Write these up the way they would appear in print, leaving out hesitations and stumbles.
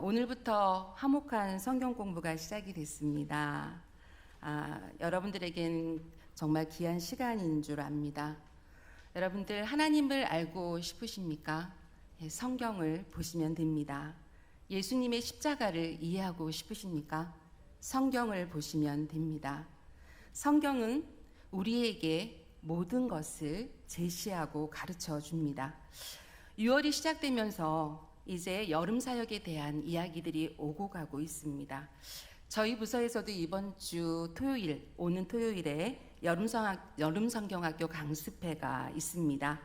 오늘부터 화목한 성경 공부가 시작이 됐습니다. 여러분들에겐 정말 귀한 시간인 줄 압니다. 여러분들 하나님을 알고 싶으십니까? 성경을 보시면 됩니다. 예수님의 십자가를 이해하고 싶으십니까? 성경을 보시면 됩니다. 성경은 우리에게 모든 것을 제시하고 가르쳐 줍니다. 6월이 시작되면서 이제 여름 사역에 대한 이야기들이 오고 가고 있습니다. 저희 부서에서도 이번 주 토요일, 오는 토요일에 여름 성경학교 강습회가 있습니다.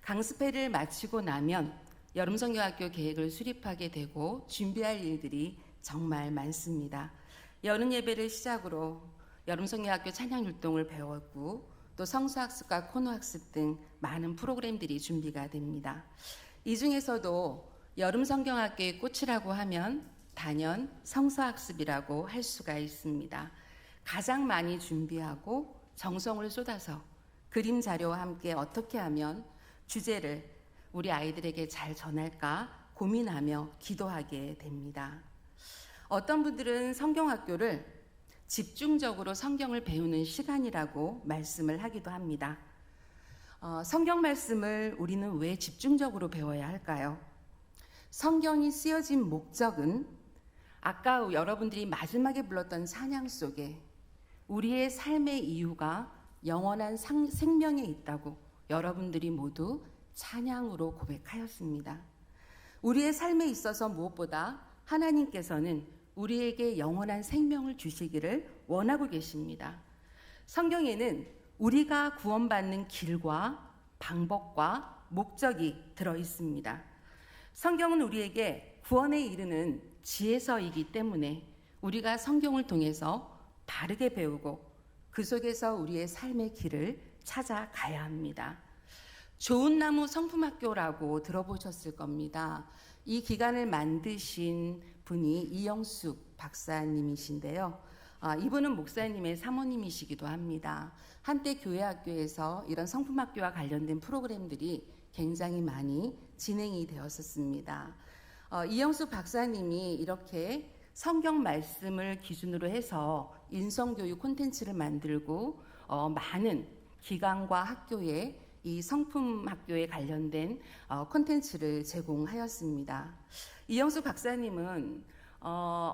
강습회를 마치고 나면 여름 성경학교 계획을 수립하게 되고 준비할 일들이 정말 많습니다. 여름 예배를 시작으로 여름 성경학교 찬양 율동을 배웠고 또 성수학습과 코너학습 등 많은 프로그램들이 준비가 됩니다. 이 중에서도 여름 성경학교의 꽃이라고 하면 단연 성서학습이라고 할 수가 있습니다. 가장 많이 준비하고 정성을 쏟아서 그림 자료와 함께 어떻게 하면 주제를 우리 아이들에게 잘 전할까 고민하며 기도하게 됩니다. 어떤 분들은 성경학교를 집중적으로 성경을 배우는 시간이라고 말씀을 하기도 합니다. 성경 말씀을 우리는 왜 집중적으로 배워야 할까요? 성경이 쓰여진 목적은 아까 여러분들이 마지막에 불렀던 찬양 속에 우리의 삶의 이유가 영원한 생명에 있다고 여러분들이 모두 찬양으로 고백하였습니다. 우리의 삶에 있어서 무엇보다 하나님께서는 우리에게 영원한 생명을 주시기를 원하고 계십니다. 성경에는 우리가 구원받는 길과 방법과 목적이 들어 있습니다. 성경은 우리에게 구원에 이르는 지혜서이기 때문에 우리가 성경을 통해서 바르게 배우고 그 속에서 우리의 삶의 길을 찾아가야 합니다. 좋은 나무 성품학교라고 들어보셨을 겁니다. 이 기관을 만드신 분이 이영숙 박사님이신데요. 이분은 목사님의 사모님이시기도 합니다. 한때 교회학교에서 이런 성품학교와 관련된 프로그램들이 굉장히 많이 진행이 되었었습니다. 이영숙 박사님이 이렇게 성경 말씀을 기준으로 해서 인성교육 콘텐츠를 만들고 많은 기관과 학교에 이 성품학교에 관련된 콘텐츠를 제공하였습니다. 이영숙 박사님은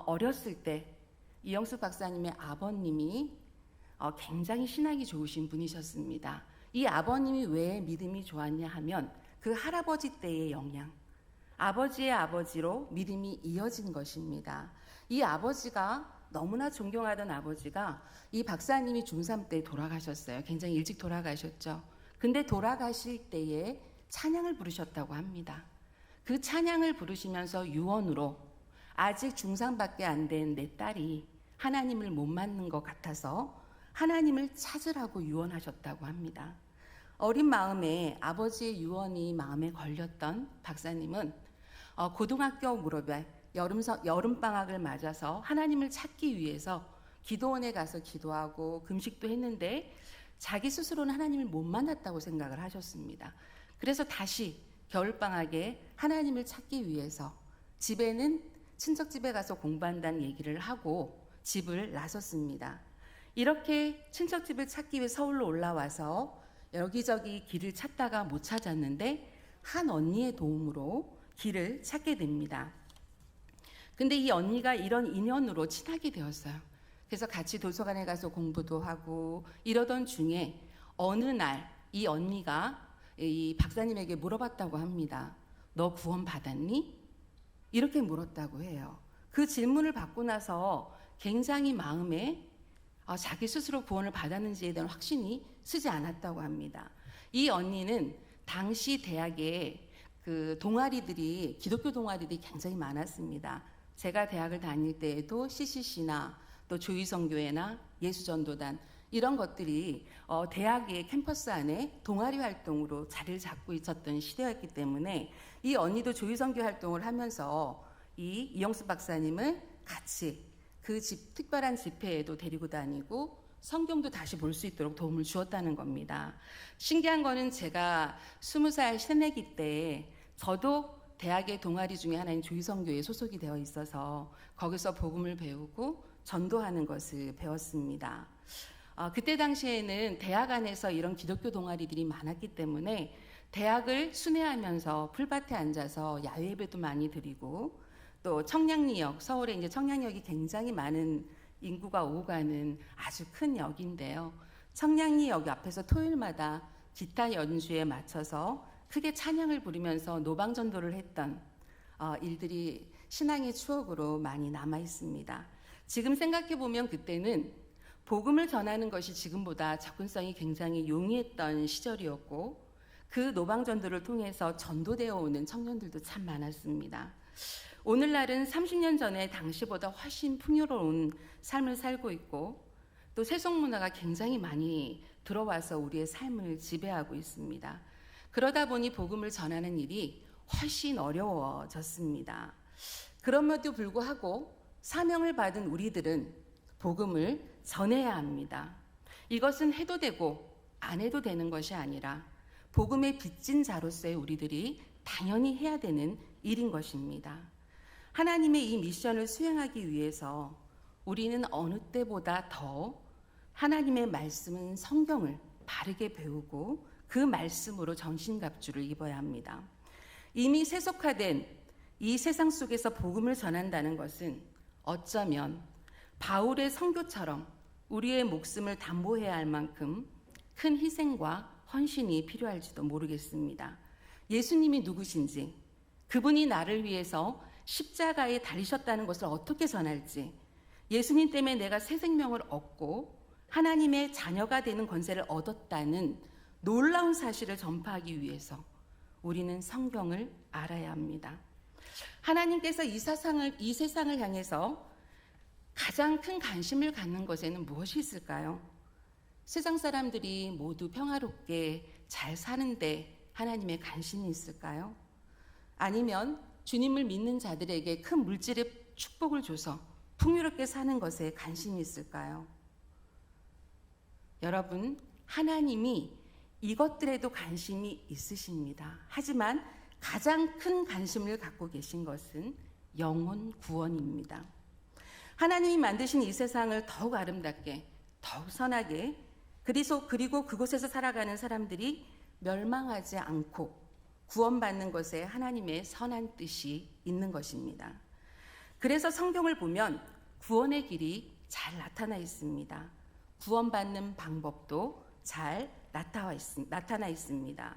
어렸을 때 이영숙 박사님의 아버님이 굉장히 신학이 좋으신 분이셨습니다. 이 아버님이 왜 믿음이 좋았냐 하면 그 할아버지 때의 영향, 아버지의 아버지로 믿음이 이어진 것입니다. 이 아버지가 너무나 존경하던 아버지가 이 박사님이 중3 때 돌아가셨어요. 굉장히 일찍 돌아가셨죠. 근데 돌아가실 때에 찬양을 부르셨다고 합니다. 그 찬양을 부르시면서 유언으로 아직 중3밖에 안 된 내 딸이 하나님을 못 만난 것 같아서 하나님을 찾으라고 유언하셨다고 합니다. 어린 마음에 아버지의 유언이 마음에 걸렸던 박사님은 고등학교 무렵에 여름방학을 맞아서 하나님을 찾기 위해서 기도원에 가서 기도하고 금식도 했는데 자기 스스로는 하나님을 못 만났다고 생각을 하셨습니다. 그래서 다시 겨울방학에 하나님을 찾기 위해서 집에는 친척집에 가서 공부한다는 얘기를 하고 집을 나섰습니다. 이렇게 친척집을 찾기 위해 서울로 올라와서 여기저기 길을 찾다가 못 찾았는데 한 언니의 도움으로 길을 찾게 됩니다. 근데 이 언니가 이런 인연으로 친하게 되었어요. 그래서 같이 도서관에 가서 공부도 하고 이러던 중에 어느 날 이 언니가 이 박사님에게 물어봤다고 합니다. 너 구원 받았니? 이렇게 물었다고 해요. 그 질문을 받고 나서 굉장히 마음에 자기 스스로 구원을 받았는지에 대한 확신이 쓰지 않았다고 합니다. 이 언니는 당시 대학에 그 동아리들이 기독교 동아리들이 굉장히 많았습니다. 제가 대학을 다닐 때에도 CCC나 또 조희성교회나 예수전도단 이런 것들이 대학의 캠퍼스 안에 동아리 활동으로 자리를 잡고 있었던 시대였기 때문에 이 언니도 조희성교 활동을 하면서 이 이영수 박사님을 같이 그 특별한 집회에도 데리고 다니고 성경도 다시 볼 수 있도록 도움을 주었다는 겁니다. 신기한 거는 제가 20살 새내기 때 저도 대학의 동아리 중에 하나인 조희성교회에 소속이 되어 있어서 거기서 복음을 배우고 전도하는 것을 배웠습니다. 그때 당시에는 대학 안에서 이런 기독교 동아리들이 많았기 때문에 대학을 순회하면서 풀밭에 앉아서 야외 예배도 많이 드리고, 또 청량리역, 서울에 이제 청량역이 굉장히 많은 인구가 오고 가는 아주 큰 역인데요. 청량리역 앞에서 토요일마다 기타 연주에 맞춰서 크게 찬양을 부르면서 노방전도를 했던 일들이 신앙의 추억으로 많이 남아 있습니다. 지금 생각해 보면 그때는 복음을 전하는 것이 지금보다 접근성이 굉장히 용이했던 시절이었고, 그 노방전도를 통해서 전도되어 오는 청년들도 참 많았습니다. 오늘날은 30년 전에 당시보다 훨씬 풍요로운 삶을 살고 있고, 또 세속 문화가 굉장히 많이 들어와서 우리의 삶을 지배하고 있습니다. 그러다 보니 복음을 전하는 일이 훨씬 어려워졌습니다. 그럼에도 불구하고 사명을 받은 우리들은 복음을 전해야 합니다. 이것은 해도 되고 안 해도 되는 것이 아니라 복음의 빚진 자로서의 우리들이 당연히 해야 되는 일인 것입니다. 하나님의 이 미션을 수행하기 위해서 우리는 어느 때보다 더 하나님의 말씀은 성경을 바르게 배우고 그 말씀으로 전신갑주를 입어야 합니다. 이미 세속화된 이 세상 속에서 복음을 전한다는 것은 어쩌면 바울의 선교처럼 우리의 목숨을 담보해야 할 만큼 큰 희생과 헌신이 필요할지도 모르겠습니다. 예수님이 누구신지, 그분이 나를 위해서 십자가에 달리셨다는 것을 어떻게 전할지, 예수님 때문에 내가 새 생명을 얻고 하나님의 자녀가 되는 권세를 얻었다는 놀라운 사실을 전파하기 위해서 우리는 성경을 알아야 합니다. 하나님께서 이 세상을 향해서 가장 큰 관심을 갖는 것에는 무엇이 있을까요? 세상 사람들이 모두 평화롭게 잘 사는데 하나님의 관심이 있을까요? 아니면 주님을 믿는 자들에게 큰 물질의 축복을 줘서 풍요롭게 사는 것에 관심이 있을까요? 여러분, 하나님이 이것들에도 관심이 있으십니다. 하지만 가장 큰 관심을 갖고 계신 것은 영혼 구원입니다. 하나님이 만드신 이 세상을 더욱 아름답게, 더욱 선하게, 그리고 그곳에서 살아가는 사람들이 멸망하지 않고 구원받는 것에 하나님의 선한 뜻이 있는 것입니다. 그래서 성경을 보면 구원의 길이 잘 나타나 있습니다. 구원받는 방법도 잘 나타나 있습니다.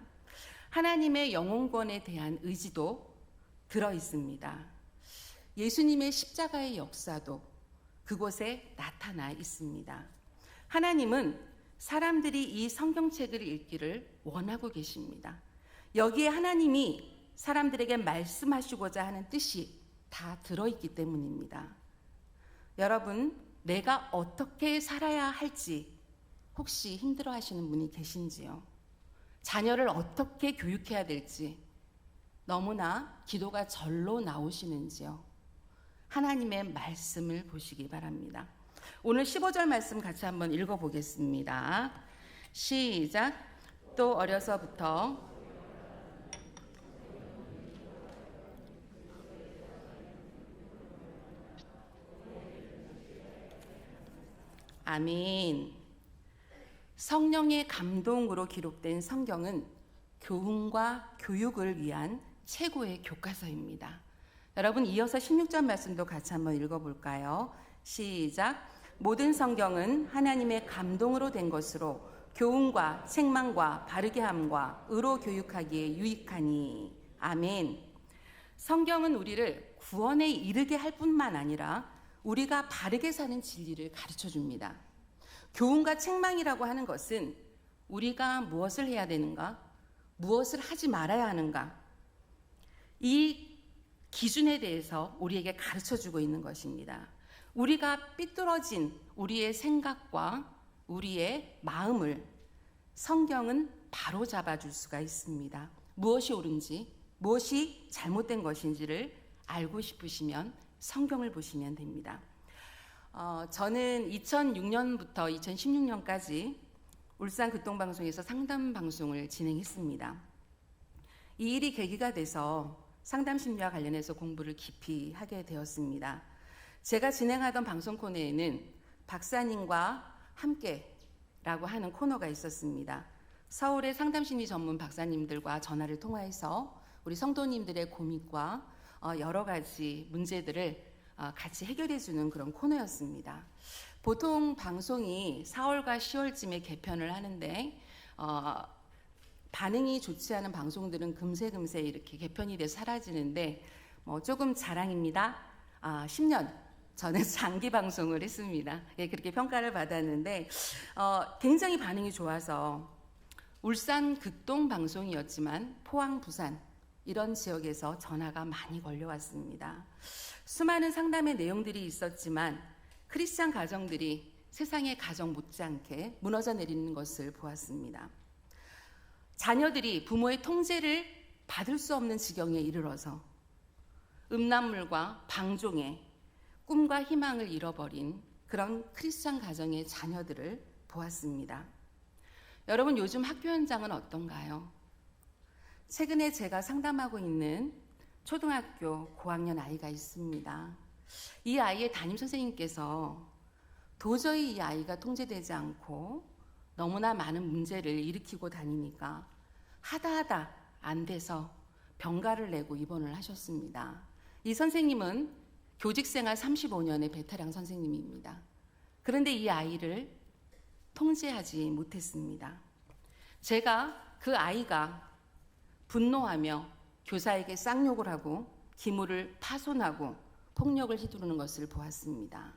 하나님의 영혼권에 대한 의지도 들어 있습니다. 예수님의 십자가의 역사도 그곳에 나타나 있습니다. 하나님은 사람들이 이 성경책을 읽기를 원하고 계십니다. 여기에 하나님이 사람들에게 말씀하시고자 하는 뜻이 다 들어있기 때문입니다. 여러분, 내가 어떻게 살아야 할지 혹시 힘들어 하시는 분이 계신지요? 자녀를 어떻게 교육해야 될지 너무나 기도가 절로 나오시는지요? 하나님의 말씀을 보시기 바랍니다. 오늘 15절 말씀 같이 한번 읽어보겠습니다. 시작. 또 어려서부터 아멘. 성령의 감동으로 기록된 성경은 교훈과 교육을 위한 최고의 교과서입니다. 여러분, 이어서 16절 말씀도 같이 한번 읽어볼까요? 시작. 모든 성경은 하나님의 감동으로 된 것으로 교훈과 책망과 바르게 함과 의로 교육하기에 유익하니. 아멘. 성경은 우리를 구원에 이르게 할 뿐만 아니라 우리가 바르게 사는 진리를 가르쳐 줍니다. 교훈과 책망이라고 하는 것은 우리가 무엇을 해야 되는가, 무엇을 하지 말아야 하는가, 이 기준에 대해서 우리에게 가르쳐 주고 있는 것입니다. 우리가 삐뚤어진 우리의 생각과 우리의 마음을 성경은 바로 잡아줄 수가 있습니다. 무엇이 옳은지, 무엇이 잘못된 것인지를 알고 싶으시면 성경을 보시면 됩니다. 저는 2006년부터 2016년까지 울산 극동방송에서 상담 방송을 진행했습니다. 이 일이 계기가 돼서 상담 심리와 관련해서 공부를 깊이 하게 되었습니다. 제가 진행하던 방송 코너에는 박사님과 함께라고 하는 코너가 있었습니다. 서울의 상담 심리 전문 박사님들과 전화를 통화해서 우리 성도님들의 고민과 여러 가지 문제들을 같이 해결해 주는 그런 코너였습니다. 보통 방송이 4월과 10월쯤에 개편을 하는데 반응이 좋지 않은 방송들은 금세 이렇게 개편이 돼서 사라지는데 조금 자랑입니다. 10년 저는 장기 방송을 했습니다. 예, 그렇게 평가를 받았는데 굉장히 반응이 좋아서 울산 극동 방송이었지만 포항, 부산 이런 지역에서 전화가 많이 걸려왔습니다. 수많은 상담의 내용들이 있었지만 크리스찬 가정들이 세상의 가정 못지않게 무너져 내리는 것을 보았습니다. 자녀들이 부모의 통제를 받을 수 없는 지경에 이르러서 음란물과 방종에 꿈과 희망을 잃어버린 그런 크리스찬 가정의 자녀들을 보았습니다. 여러분, 요즘 학교 현장은 어떤가요? 최근에 제가 상담하고 있는 초등학교 고학년 아이가 있습니다. 이 아이의 담임 선생님께서 도저히 이 아이가 통제되지 않고 너무나 많은 문제를 일으키고 다니니까 하다 안 돼서 병가를 내고 입원을 하셨습니다. 이 선생님은 교직생활 35년의 베테랑 선생님입니다. 그런데 이 아이를 통제하지 못했습니다. 제가 그 아이가 분노하며 교사에게 쌍욕을 하고 기물을 파손하고 폭력을 휘두르는 것을 보았습니다.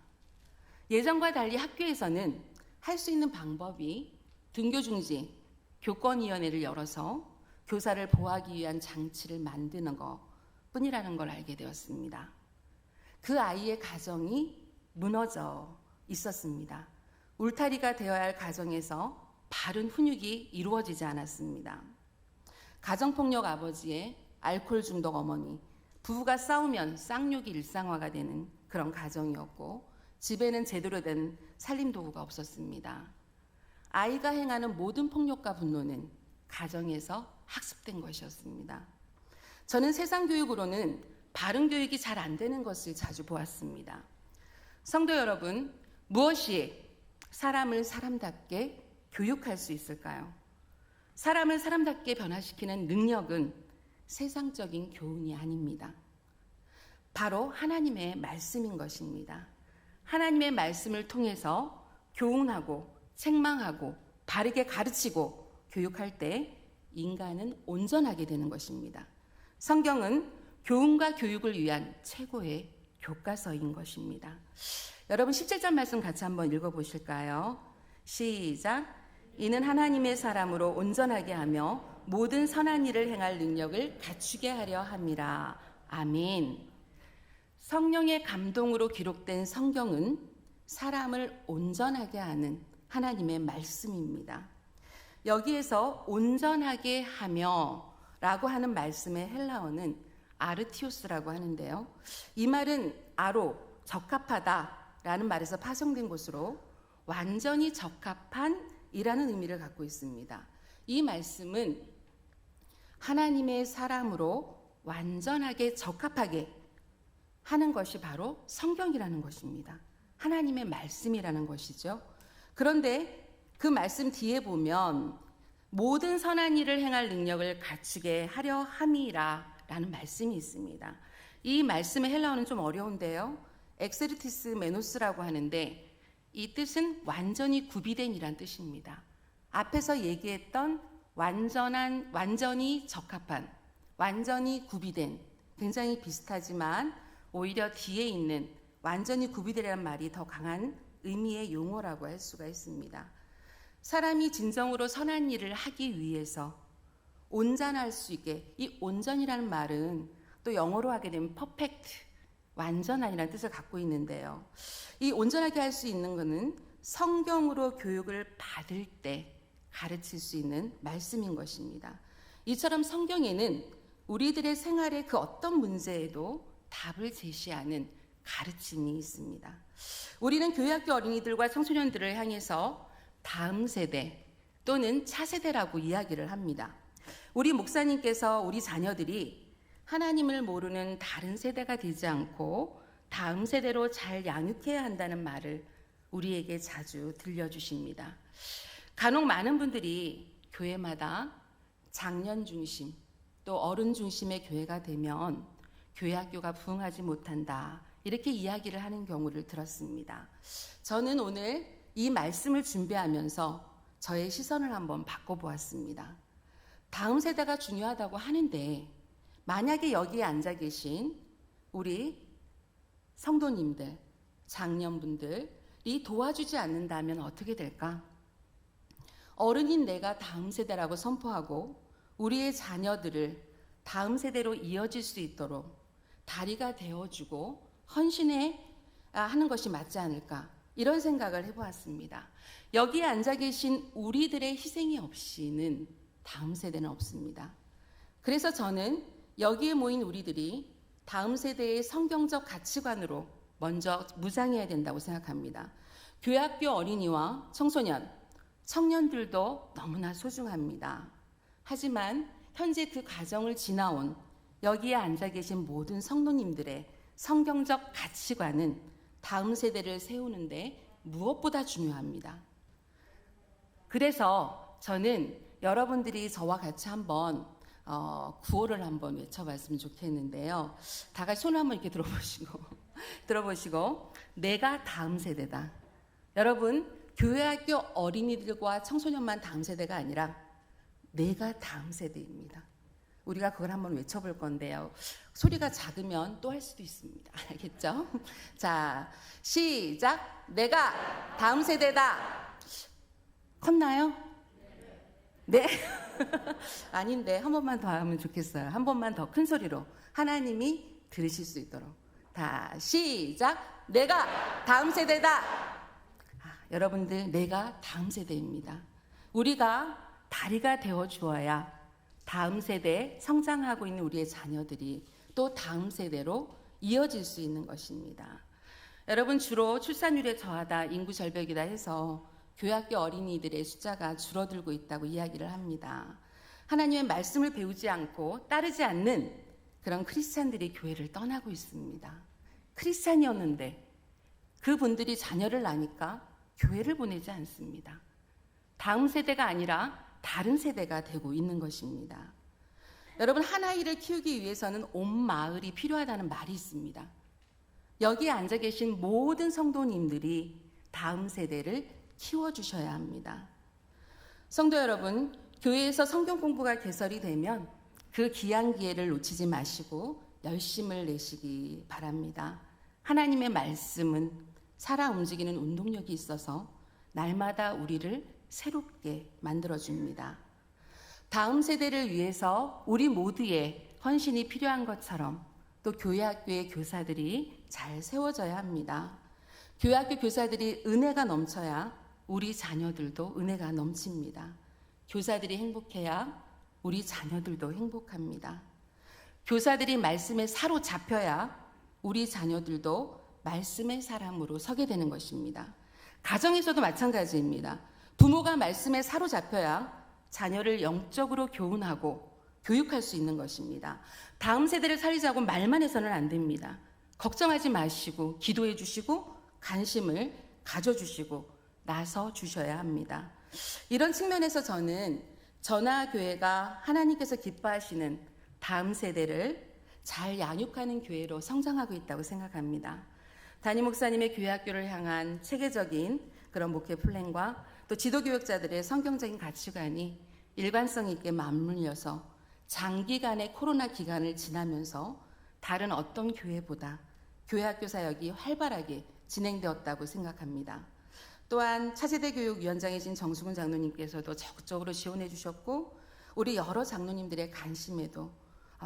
예전과 달리 학교에서는 할 수 있는 방법이 등교중지, 교권위원회를 열어서 교사를 보호하기 위한 장치를 만드는 것 뿐이라는 걸 알게 되었습니다. 그 아이의 가정이 무너져 있었습니다. 울타리가 되어야 할 가정에서 바른 훈육이 이루어지지 않았습니다. 가정폭력 아버지의 알코올 중독 어머니, 부부가 싸우면 쌍욕이 일상화가 되는 그런 가정이었고 집에는 제대로 된 살림도구가 없었습니다. 아이가 행하는 모든 폭력과 분노는 가정에서 학습된 것이었습니다. 저는 세상 교육으로는 바른 교육이 잘 안 되는 것을 자주 보았습니다. 성도 여러분, 무엇이 사람을 사람답게 교육할 수 있을까요? 사람을 사람답게 변화시키는 능력은 세상적인 교훈이 아닙니다. 바로 하나님의 말씀인 것입니다. 하나님의 말씀을 통해서 교훈하고 책망하고 바르게 가르치고 교육할 때 인간은 온전하게 되는 것입니다. 성경은 교훈과 교육을 위한 최고의 교과서인 것입니다. 여러분 17절 말씀 같이 한번 읽어보실까요? 시작. 이는 하나님의 사람으로 온전하게 하며 모든 선한 일을 행할 능력을 갖추게 하려 함이라. 아멘. 성령의 감동으로 기록된 성경은 사람을 온전하게 하는 하나님의 말씀입니다. 여기에서 온전하게 하며 라고 하는 말씀의 헬라어는 아르티오스라고 하는데요. 이 말은 아로, 적합하다 라는 말에서 파생된 것으로 완전히 적합한 이라는 의미를 갖고 있습니다. 이 말씀은 하나님의 사람으로 완전하게 적합하게 하는 것이 바로 성경이라는 것입니다. 하나님의 말씀이라는 것이죠. 그런데 그 말씀 뒤에 보면 모든 선한 일을 행할 능력을 갖추게 하려 함이라 라는 말씀이 있습니다. 이 말씀의 헬라어는 좀 어려운데요. 엑세르티스 메노스라고 하는데 이 뜻은 완전히 구비된 이란 뜻입니다. 앞에서 얘기했던 완전히 적합한, 완전히 구비된, 굉장히 비슷하지만 오히려 뒤에 있는 완전히 구비되라는 말이 더 강한 의미의 용어라고 할 수가 있습니다. 사람이 진정으로 선한 일을 하기 위해서 온전할 수 있게, 이 온전이라는 말은 또 영어로 하게 되면 perfect, 완전한이라는 뜻을 갖고 있는데요. 이 온전하게 할 수 있는 것은 성경으로 교육을 받을 때 가르칠 수 있는 말씀인 것입니다. 이처럼 성경에는 우리들의 생활의 그 어떤 문제에도 답을 제시하는 가르침이 있습니다. 우리는 교회학교 어린이들과 청소년들을 향해서 다음 세대 또는 차세대라고 이야기를 합니다. 우리 목사님께서 우리 자녀들이 하나님을 모르는 다른 세대가 되지 않고 다음 세대로 잘 양육해야 한다는 말을 우리에게 자주 들려주십니다. 간혹 많은 분들이 교회마다 장년 중심 또 어른 중심의 교회가 되면 교회 학교가 부흥하지 못한다, 이렇게 이야기를 하는 경우를 들었습니다. 저는 오늘 이 말씀을 준비하면서 저의 시선을 한번 바꿔보았습니다. 다음 세대가 중요하다고 하는데 만약에 여기에 앉아 계신 우리 성도님들, 장년분들이 도와주지 않는다면 어떻게 될까? 어른인 내가 다음 세대라고 선포하고 우리의 자녀들을 다음 세대로 이어질 수 있도록 다리가 되어주고 헌신하는 것이 맞지 않을까, 이런 생각을 해보았습니다. 여기에 앉아 계신 우리들의 희생이 없이는 다음 세대는 없습니다. 그래서 저는 여기에 모인 우리들이 다음 세대의 성경적 가치관으로 먼저 무장해야 된다고 생각합니다. 교회학교 어린이와 청소년, 청년들도 너무나 소중합니다. 하지만 현재 그 과정을 지나온 여기에 앉아 계신 모든 성도님들의 성경적 가치관은 다음 세대를 세우는데 무엇보다 중요합니다. 그래서 저는 여러분들이 저와 같이 한번 구호를 한번 외쳐봤으면 좋겠는데요. 다 같이 손을 한번 이렇게 들어보시고 내가 다음 세대다. 여러분, 교회학교 어린이들과 청소년만 다음 세대가 아니라 내가 다음 세대입니다. 우리가 그걸 한번 외쳐볼 건데요. 소리가 작으면 또 할 수도 있습니다. 알겠죠? 자, 시작. 내가 다음 세대다. 컸나요? 네? 아닌데 한 번만 더 하면 좋겠어요. 한 번만 더 큰 소리로 하나님이 들으실 수 있도록. 다 시작. 내가 다음 세대다. 여러분들, 내가 다음 세대입니다. 우리가 다리가 되어 주어야 다음 세대에 성장하고 있는 우리의 자녀들이 또 다음 세대로 이어질 수 있는 것입니다. 여러분, 주로 출산율에 저하다, 인구 절벽이다 해서 교회학교 어린이들의 숫자가 줄어들고 있다고 이야기를 합니다. 하나님의 말씀을 배우지 않고 따르지 않는 그런 크리스찬들이 교회를 떠나고 있습니다. 크리스찬이었는데 그분들이 자녀를 낳으니까 교회를 보내지 않습니다. 다음 세대가 아니라 다른 세대가 되고 있는 것입니다. 여러분, 한 아이를 키우기 위해서는 온 마을이 필요하다는 말이 있습니다. 여기에 앉아 계신 모든 성도님들이 다음 세대를 키워주셔야 합니다. 성도 여러분, 교회에서 성경 공부가 개설이 되면 그 귀한 기회를 놓치지 마시고 열심을 내시기 바랍니다. 하나님의 말씀은 살아 움직이는 운동력이 있어서 날마다 우리를 새롭게 만들어줍니다. 다음 세대를 위해서 우리 모두의 헌신이 필요한 것처럼 또 교회학교의 교사들이 잘 세워져야 합니다. 교회학교 교사들이 은혜가 넘쳐야 우리 자녀들도 은혜가 넘칩니다. 교사들이 행복해야 우리 자녀들도 행복합니다. 교사들이 말씀에 사로잡혀야 우리 자녀들도 말씀의 사람으로 서게 되는 것입니다. 가정에서도 마찬가지입니다. 부모가 말씀에 사로잡혀야 자녀를 영적으로 교훈하고 교육할 수 있는 것입니다. 다음 세대를 살리자고 말만 해서는 안 됩니다. 걱정하지 마시고 기도해 주시고 관심을 가져주시고 나서 주셔야 합니다. 이런 측면에서 저는 전화교회가 하나님께서 기뻐하시는 다음 세대를 잘 양육하는 교회로 성장하고 있다고 생각합니다. 담임 목사님의 교회학교를 향한 체계적인 그런 목회 플랜과 또 지도교육자들의 성경적인 가치관이 일관성 있게 맞물려서 장기간의 코로나 기간을 지나면서 다른 어떤 교회보다 교회학교 사역이 활발하게 진행되었다고 생각합니다. 또한 차세대 교육위원장이신 정수근 장로님께서도 적극적으로 지원해 주셨고 우리 여러 장로님들의 관심에도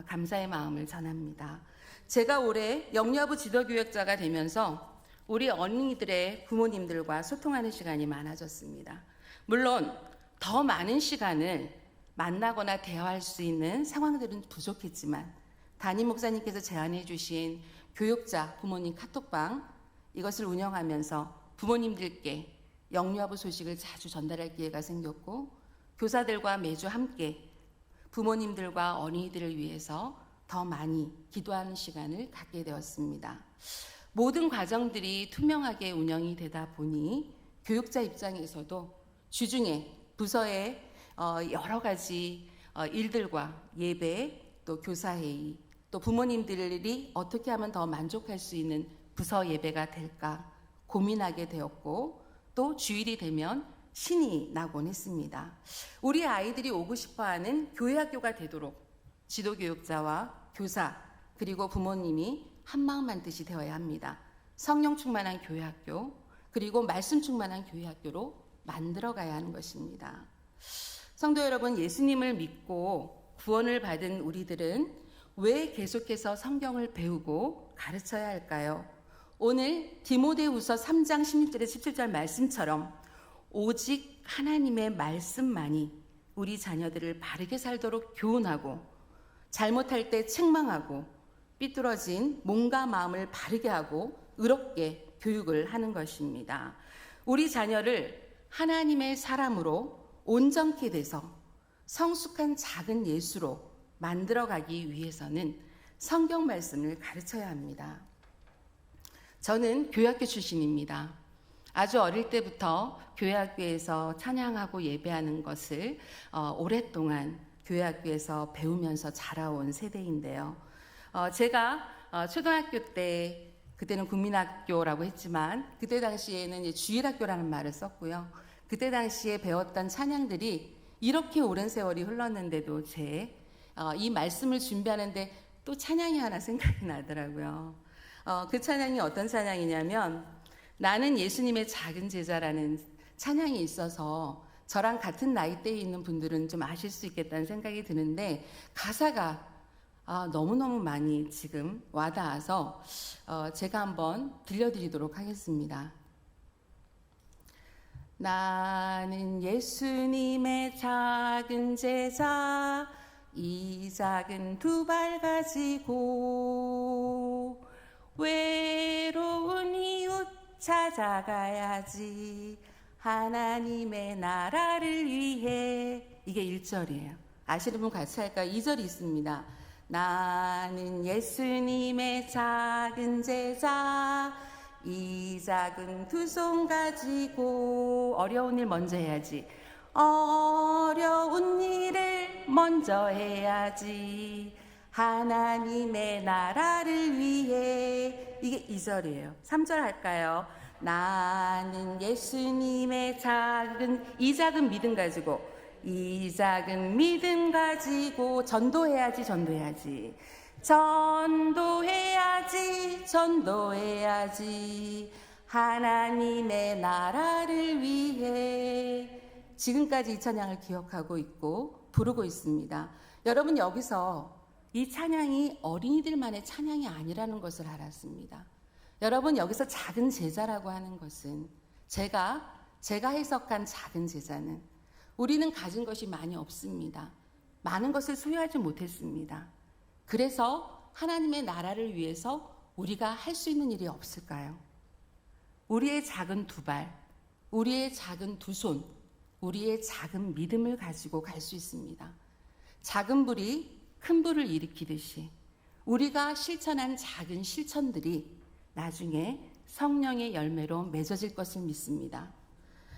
감사의 마음을 전합니다. 제가 올해 영유아부 지도교육자가 되면서 우리 어린이들의 부모님들과 소통하는 시간이 많아졌습니다. 물론 더 많은 시간을 만나거나 대화할 수 있는 상황들은 부족했지만 담임 목사님께서 제안해 주신 교육자 부모님 카톡방 이것을 운영하면서 부모님들께 영유아부 소식을 자주 전달할 기회가 생겼고 교사들과 매주 함께 부모님들과 어린이들을 위해서 더 많이 기도하는 시간을 갖게 되었습니다. 모든 과정들이 투명하게 운영이 되다 보니 교육자 입장에서도 주중에 부서의 여러 가지 일들과 예배, 또 교사회의, 또 부모님들이 어떻게 하면 더 만족할 수 있는 부서 예배가 될까 고민하게 되었고, 또 주일이 되면 신이 나곤 했습니다. 우리 아이들이 오고 싶어하는 교회 학교가 되도록 지도교육자와 교사 그리고 부모님이 한마음한 뜻이 되어야 합니다. 성령 충만한 교회 학교, 그리고 말씀 충만한 교회 학교로 만들어가야 하는 것입니다. 성도 여러분, 예수님을 믿고 구원을 받은 우리들은 왜 계속해서 성경을 배우고 가르쳐야 할까요? 오늘 디모데후서 3장 16절에 17절 말씀처럼 오직 하나님의 말씀만이 우리 자녀들을 바르게 살도록 교훈하고, 잘못할 때 책망하고, 삐뚤어진 몸과 마음을 바르게 하고 의롭게 교육을 하는 것입니다. 우리 자녀를 하나님의 사람으로 온전케 돼서 성숙한 작은 예수로 만들어가기 위해서는 성경 말씀을 가르쳐야 합니다. 저는 교회학교 출신입니다. 아주 어릴 때부터 교회학교에서 찬양하고 예배하는 것을 오랫동안 교회학교에서 배우면서 자라온 세대인데요. 제가 초등학교 때, 그때는 국민학교라고 했지만 그때 당시에는 주일학교라는 말을 썼고요. 그때 당시에 배웠던 찬양들이 이렇게 오랜 세월이 흘렀는데도 이 말씀을 준비하는데 또 찬양이 하나 생각이 나더라고요. 그 찬양이 어떤 찬양이냐면 나는 예수님의 작은 제자라는 찬양이 있어서 저랑 같은 나이대에 있는 분들은 좀 아실 수 있겠다는 생각이 드는데, 가사가 너무너무 많이 지금 와닿아서 제가 한번 들려드리도록 하겠습니다. 나는 예수님의 작은 제자, 이 작은 두 발 가지고 외로운 이웃 찾아가야지, 하나님의 나라를 위해. 이게 1절이에요. 아시는 분 같이 할까요? 2절이 있습니다. 나는 예수님의 작은 제자, 이 작은 두 손 가지고. 어려운 일 먼저 해야지. 어려운 일을 먼저 해야지, 하나님의 나라를 위해. 이게 2절이에요. 3절 할까요? 나는 예수님의 이 작은 믿음 가지고, 이 작은 믿음 가지고. 전도해야지, 전도해야지. 전도해야지, 전도해야지, 하나님의 나라를 위해. 지금까지 이 찬양을 기억하고 있고 부르고 있습니다. 여러분, 여기서 이 찬양이 어린이들만의 찬양이 아니라는 것을 알았습니다. 여러분, 여기서 작은 제자라고 하는 것은 제가 해석한 작은 제자는 우리는 가진 것이 많이 없습니다. 많은 것을 소유하지 못했습니다. 그래서 하나님의 나라를 위해서 우리가 할 수 있는 일이 없을까요? 우리의 작은 두 발, 우리의 작은 두 손, 우리의 작은 믿음을 가지고 갈 수 있습니다. 작은 불이 큰 불을 일으키듯이 우리가 실천한 작은 실천들이 나중에 성령의 열매로 맺어질 것을 믿습니다.